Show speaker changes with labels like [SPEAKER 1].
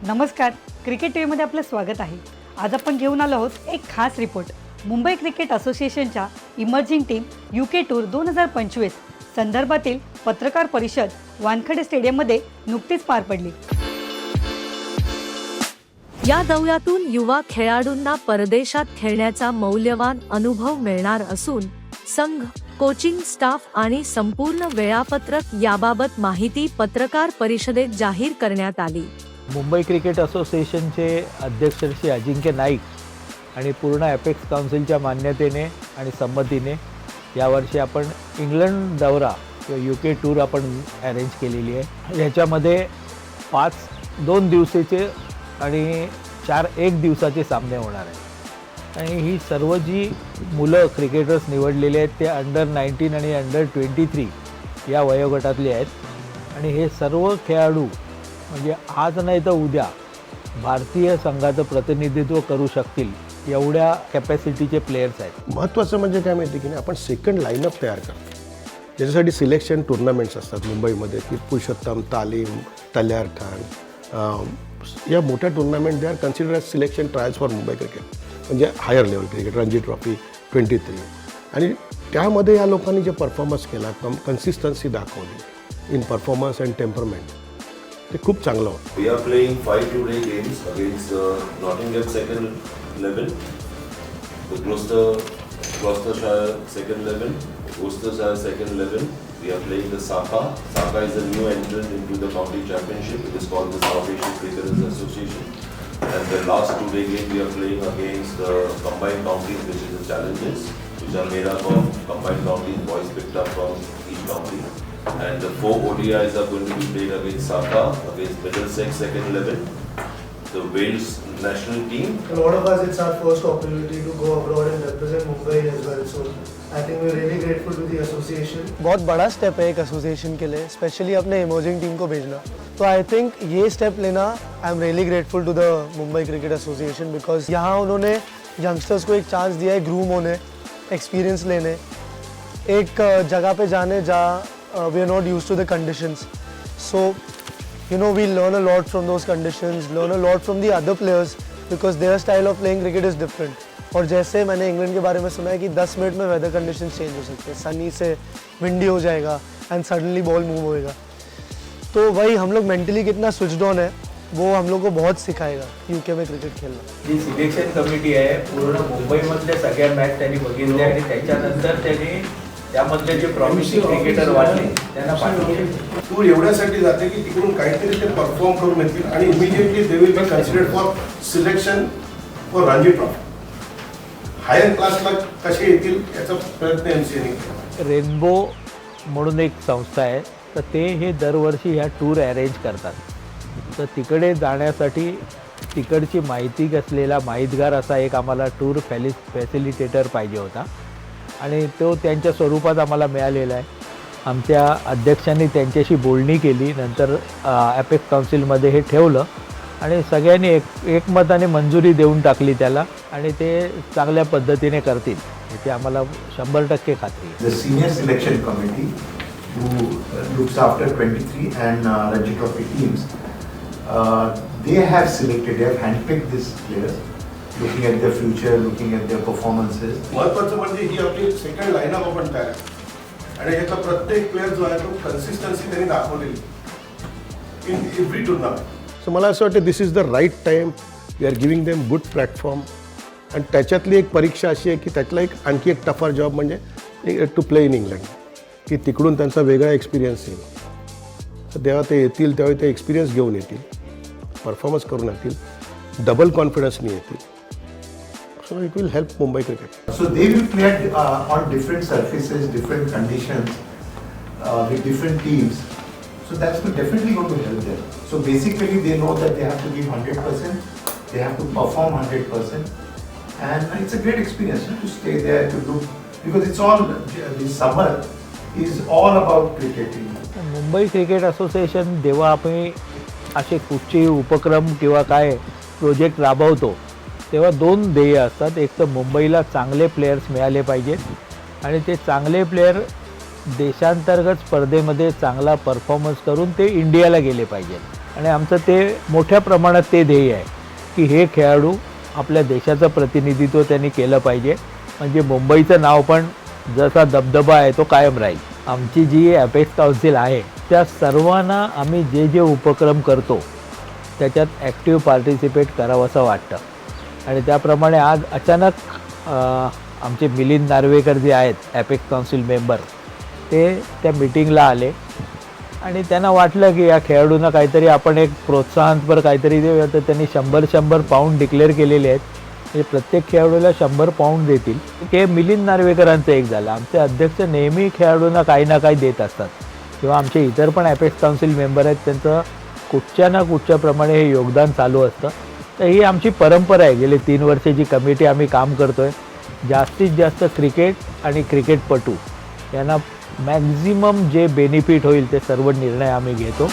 [SPEAKER 1] नमस्कार, क्रिकेट टीव्हीमध्ये आपलं स्वागत आहे। आज आपण घेऊन आलो आहोत एक खास रिपोर्ट। मुंबई क्रिकेट असोसिएशनच्या इमर्जिंग टीम यूके टूर 2025 संदर्भातील पत्रकार परिषद वानखेडे स्टेडियममध्ये नुकतीच पार पडली।
[SPEAKER 2] या दौऱ्यातून युवा खेळाडूंना परदेशात खेळण्याचा मौल्यवान अनुभव मिळणार असून संघ, कोचिंग स्टाफ आणि संपूर्ण वेळापत्रक याबाबत माहिती पत्रकार परिषदेत जाहीर करण्यात आली।
[SPEAKER 3] मुंबई क्रिकेट असोसिएशनचे अध्यक्ष श्री अजिंक्य नाईक आणि पूर्ण ॲपेक्स काउन्सिलच्या मान्यतेने आणि संमतीने यावर्षी आपण इंग्लंड दौरा किंवा यूके टूर आपण अरेंज केलेली आहे। याच्यामध्ये 2 दिवसाचे आणि 4 एक दिवसाचे सामने होणार आहेत आणि ही सर्व जी मुलं क्रिकेटर्स निवडलेले आहेत ते अंडर 19 आणि अंडर 23 या वयोगटातले आहेत आणि हे सर्व खेळाडू म्हणजे आज नाही तर उद्या भारतीय संघाचं प्रतिनिधित्व करू शकतील एवढ्या कॅपॅसिटीचे प्लेयर्स आहेत।
[SPEAKER 4] महत्त्वाचं म्हणजे काय माहिती की नाही, आपण सेकंड लाईनअप तयार करतो ज्याच्यासाठी सिलेक्शन टुर्नामेंट्स असतात मुंबईमध्ये की पुरुषोत्तम, तालीम, तल्यार खान, या मोठ्या tournament they are consider as selection trials for Mumbai cricket, म्हणजे higher level cricket, Ranji trophy 23 आणि त्यामध्ये या लोकांनी जे परफॉर्मन्स केला, कन्सिस्टन्सी दाखवली इन परफॉर्मन्स अँड टेम्परमेंट, ते खूप चांगलं होतं।
[SPEAKER 5] We are playing 5 today games against Nottingham second level, the Gloucestershire second level, Worcestershire second level. We are playing the Saka. Saka is a new entrant into the county championship. It is called the South Asian Cricketers Association. And the last 2 day game we are playing against the combined counties, which is the challenges, which are made up of combined counties, boys picked up from each county. And the 4 ODIs are going to be played against Saka, against Middlesex second level, the Wales national team.
[SPEAKER 6] A lot of us, it's our first opportunity to go abroad and represent Mumbai as well. So I think we're really grateful to the association.
[SPEAKER 7] बहुत बड़ा step है एक association के लिए, specially अपने emerging team को भेजना। तो I think ये स्टेप लेना, I am really grateful to the Mumbai cricket association because यहाँ उन्होंने यंगस्टर्स को एक चांस दिया है ग्रूम होने, एक्सपीरियंस लेने, एक जगह पे जाने जहाँ we are not used to the conditions. So you know, we learn a lot from those conditions, learn a lot from the other players because their style of playing cricket is different. और जैसे मैंने England के बारे में सुना है कि 10 minute में weather conditions change हो सकते हैं, सनी से विंडी हो जाएगा एंड सडनली बॉल मूव होएगा। तो वही हम लोग मेंटली कितना स्विच्ड ऑन है वो हम लोग को बहुत सिखाएगा यूके में क्रिकेट खेलना।
[SPEAKER 8] जी सिलेक्शन कमिटी आहे पूर्ण मुंबईमधल्या सगळ्या मॅच त्यांनी बघितल्या आणि त्याच्यानंतर त्यांनी त्यामधले जे प्रॉमिसिंग क्रिकेटर वाटले त्यांना पाठवले।
[SPEAKER 4] टूर एवढ्यासाठी जाते की तिकडून काहीतरी ते परफॉर्म करून येतील आणि immediately they will be considered for selection for Ranji trophy. Higher क्लासला कसे येतील याचा प्रयत्न एमसीएने केला।
[SPEAKER 3] रेनबो म्हणून एक संस्था आहे, तर ते हे दरवर्षी ह्या टूर अरेंज करतात। तर तिकडे जाण्यासाठी तिकडची माहिती असलेला माहितगार असा एक आम्हाला टूर फॅसिलिटेटर पाहिजे होता आणि तो त्यांच्या स्वरूपात आम्हाला मिळालेला आहे। आमच्या अध्यक्षांनी त्यांच्याशी बोलणी केली, नंतर ॲपेक्स काउन्सिलमध्ये हे ठेवलं आणि सगळ्यांनी एकमताने मंजुरी देऊन टाकली त्याला आणि ते चांगल्या पद्धतीने करतील याची आम्हाला 100% खात्री आहे।
[SPEAKER 9] The senior selection committee who looks after 23 and Ranji Trophy teams, they have selected, they have handpicked these players, looking at their future, looking at their performances.
[SPEAKER 4] महत्त्वाचं म्हणजे ही आपली सेकंड लाईनअप आपण तयार आणि याचा प्रत्येक प्लेयर जो आहे तो कन्सिस्टन्सी त्यांनी दाखवलेली इन एव्हरी टुर्नामेंट। सो मला असं वाटतं this is the right time, we are giving them good platform आणि त्याच्यातली एक परीक्षा अशी आहे की त्यातला एक आणखी एक टफर जॉब म्हणजे टू प्ले इन इंग्लंड, की तिकडून त्यांचा वेगळा एक्सपिरियन्स येईल। तर जेव्हा ते येतील तेव्हा ते एक्सपिरियन्स घेऊन येतील, परफॉर्मन्स करून येतील, डबल कॉन्फिडन्सनी येतील। So it will help Mumbai cricket.
[SPEAKER 9] So they will play on different surfaces, different conditions, with different teams. So that's definitely going to help them. So basically they know that they have to give 100%, they have to perform 100%, and it's a great experience to stay there, to do, because it's all, this summer is all about cricketing.
[SPEAKER 3] Mumbai cricket association जेव्हा आम्ही असे कुठचे उपक्रम किंवा काय project राबवतो तेव्हा 2 ध्येय असतात। एक तर मुंबईला चांगले प्लेयर्स मिळाले पाहिजेत आणि ते चांगले प्लेयर देशांतर्गत स्पर्धेमध्ये चांगला परफॉर्मन्स करून ते इंडियाला गेले पाहिजेत आणि आमचं ते मोठ्या प्रमाणात ते ध्येय आहे की हे खेळाडू आपल्या देशाचं प्रतिनिधित्व त्यांनी केलं पाहिजे, म्हणजे मुंबईचं नाव पण जसा दबदबा आहे तो कायम राहील. आमची जी अपेक्स काउन्सिल आहे त्या सर्वांना आम्ही जे जे उपक्रम करतो त्याच्यात ॲक्टिव्ह पार्टिसिपेट करावं असं वाटतं. आणि त्याप्रमाणे आज अचानक आमचे मिलिंद नार्वेकर जे आहेत ॲपेक्स काउन्सिल मेंबर, ते त्या मीटिंगला आले आणि त्यांना वाटलं की या खेळाडूंना काहीतरी आपण एक प्रोत्साहनपर काहीतरी देऊया. तर त्यांनी 100 पाऊंड डिक्लेअर केलेले आहेत, म्हणजे प्रत्येक खेळाडूला 100 पाऊंड देतील. हे मिलिंद नार्वेकरांचं एक झालं. आमचे अध्यक्ष नेहमी खेळाडूंना काही ना काही देत असतात, किंवा आमचे इतर पण ॲपेक्स काउन्सिल मेंबर आहेत, त्यांचं कुठच्या ना कुठच्याप्रमाणे हे योगदान चालू असतं. तर ही आमची परंपरा आहे. गेली 3 वर्षाची कमिटी आम्ही काम करतो आहे. जास्तीत जास्त क्रिकेट आणि क्रिकेटपटू यांना मॅक्झिमम जे बेनिफिट होईल ते सर्व निर्णय आम्ही घेतो.